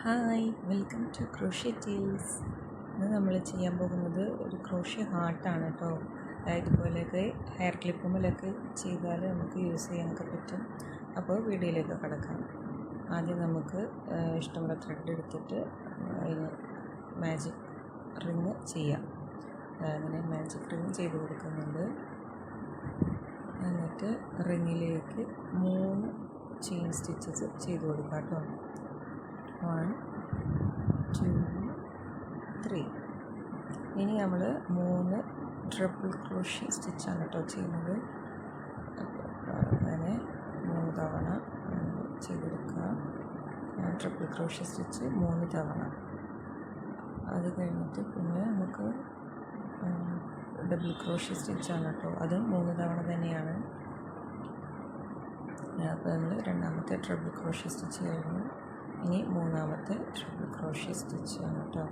Hi, welcome to crochet tales. ഇന്ന് നമ്മൾ ചെയ്യാൻ പോകുന്നത് ഒരു ക്രോഷ്യ ഹാർട്ടാണ് കേട്ടോ. ഇതുപോലെയൊക്കെ ഹെയർ ക്ലിപ്പുമ്മിലൊക്കെ ചെയ്താൽ നമുക്ക് യൂസ് ചെയ്യാനൊക്കെ പറ്റും. അപ്പോൾ വീഡിയോയിലേക്ക് കടക്കാം. ആദ്യം നമുക്ക് ഇഷ്ടമുള്ള ത്രെഡ് എടുത്തിട്ട് അതിന് മാജിക് റിങ് ചെയ്യാം. അങ്ങനെ മാജിക് റിങ് ചെയ്ത് കൊടുക്കുന്നുണ്ട്. എന്നിട്ട് റിങ്ങിലേക്ക് 3 ചെയിൻ സ്റ്റിച്ചസ് ചെയ്ത് കൊടുക്കാം കേട്ടോ. 1 2 3. ഇനി നമ്മൾ 3 ട്രിപ്പിൾ ക്രോഷ്യ സ്റ്റിച്ചാണ് കേട്ടോ ചെയ്യുന്നത്. അങ്ങനെ 3 തവണ ചെയ്തെടുക്കുക. ട്രിപ്പിൾ ക്രോഷ്യ സ്റ്റിച്ച് 3 തവണ. അത് കഴിഞ്ഞിട്ട് പിന്നെ നമുക്ക് ഡബിൾ ക്രോഷ്യ സ്റ്റിച്ചാണ് കേട്ടോ. അതും 3 തവണ തന്നെയാണ്. അപ്പോൾ നമ്മൾ രണ്ടാമത്തെ ട്രിപ്പിൾ ക്രോഷ്യ സ്റ്റിച്ച് കഴിഞ്ഞു. ഇനി മൂന്നാമത്തെ ട്രിപ്പിൾ ക്രോഷ്യ സ്റ്റിച്ചാണ് കേട്ടോ.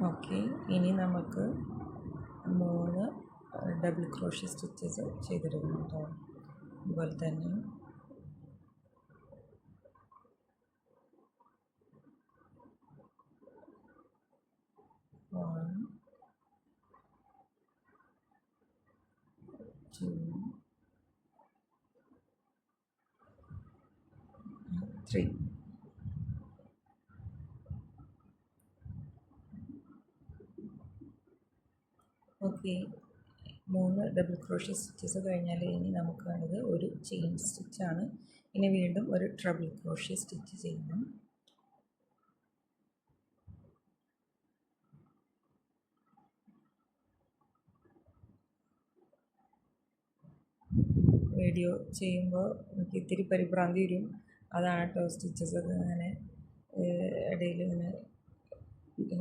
ഓക്കെ, ഇനി നമുക്ക് 3 ഡബിൾ ക്രോഷ്യ സ്റ്റിച്ചസ് ചെയ്തെടുക്കണം കേട്ടോ. അതുപോലെ തന്നെ One, 2, 3. Okay, 3 double crochet stitches കഴിഞ്ഞാൽ ഇനി നമുക്ക് വേണ്ടത് ഒരു ചെയിൻ സ്റ്റിച്ചാണ്. ഇനി വീണ്ടും ഒരു ട്രിപ്പിൾ ക്രോഷ്യ സ്റ്റിച്ച് ചെയ്യണം. വീഡിയോ ചെയ്യുമ്പോൾ എനിക്ക് ഇത്തിരി പരിഭ്രാന്തി വരും. അതാണ് കേട്ടോ സ്റ്റിച്ചസൊക്കെ ഇങ്ങനെ ഇടയിൽ ഇങ്ങനെ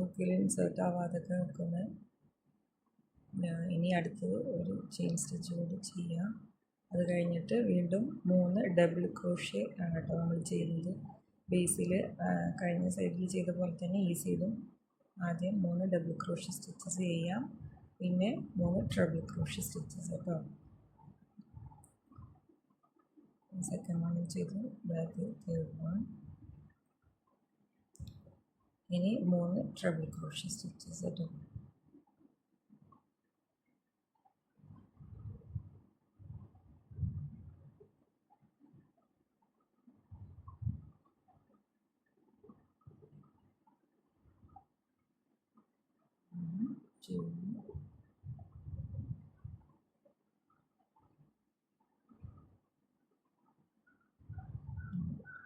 ഹുക്കിൽ ഇൻസേർട്ട് ആവാതൊക്കെ നിൽക്കുന്നത്. ഇനി അടുത്തത് ഒരു ചെയിൻ സ്റ്റിച്ച് കൂടി ചെയ്യാം. അത് കഴിഞ്ഞിട്ട് വീണ്ടും 3 ഡബിൾ ക്രോഷ്യ ആണ് കേട്ടോ നമ്മൾ ചെയ്യുന്നത്. ബേസിൽ കഴിഞ്ഞ സൈഡിൽ ചെയ്ത പോലെ തന്നെ ഈ സൈഡും ആദ്യം 3 ഡബിൾ ക്രോഷ്യ സ്റ്റിച്ചസ് ചെയ്യാം, പിന്നെ 3 ട്രിപ്പിൾ ക്രോഷ്യ സ്റ്റിച്ചസ് കേട്ടോ. സെക്കൻഡ് വൺ ചെയ്തു, ബാക്ക് തേർഡ് വൺ. ഇനി 3 ട്രിപ്പിൾ ക്രോഷ്യ സ്റ്റിച്ചസ് കേട്ടോ.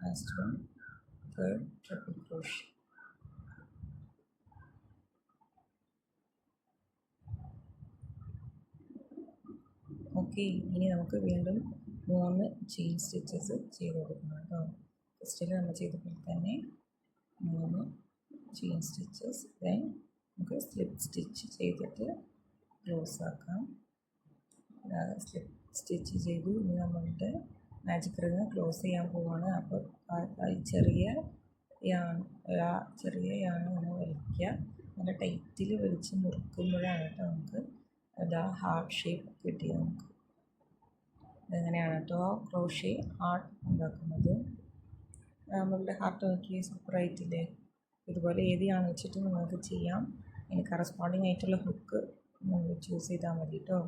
Last one, third triple crochet. Okay, ഇനി നമുക്ക് വീണ്ടും 3 ചെയിൻ സ്റ്റിച്ചസ് ചെയ്ത് കൊടുക്കണം കേട്ടോ. ഫസ്റ്റിൽ നമ്മൾ ചെയ്ത പോലെ തന്നെ 3 ചെയിൻ സ്റ്റിച്ചസ്. ദെൻ നമുക്ക് സ്ലിപ്പ് സ്റ്റിച്ച് ചെയ്തിട്ട് ക്ലോസ് ആക്കാം. സ്ലിപ്പ് സ്റ്റിച്ച് ചെയ്തു. ഇനി നമ്മളുടെ മാജിക് റിങ് ക്ലോസ് ചെയ്യാൻ പോവാണ്. അപ്പോൾ ചെറിയ യാണ് നമ്മൾ വലിക്കുക. നല്ല ടൈറ്റിൽ വലിച്ച് മുറുക്കുമ്പോഴാണ് കേട്ടോ നമുക്ക് അതാ ഹാർട്ട് ഷേപ്പ് കിട്ടിയത്. നമുക്ക് ഇതെങ്ങനെയാണ് കേട്ടോ ക്രോഷ്യ ഹാർട്ട് ഉണ്ടാക്കുന്നത്. നമ്മളുടെ ഹാർട്ട് നോക്കി സൂപ്പറായിട്ടില്ലേ. ഇതുപോലെ ഏത് യാണ് വെച്ചിട്ട് നിങ്ങൾക്ക് ചെയ്യാം. ഇനി കറസ്പോണ്ടിങ് ആയിട്ടുള്ള ഹുക്ക് ചൂസ് ചെയ്താൽ മതി കേട്ടോ.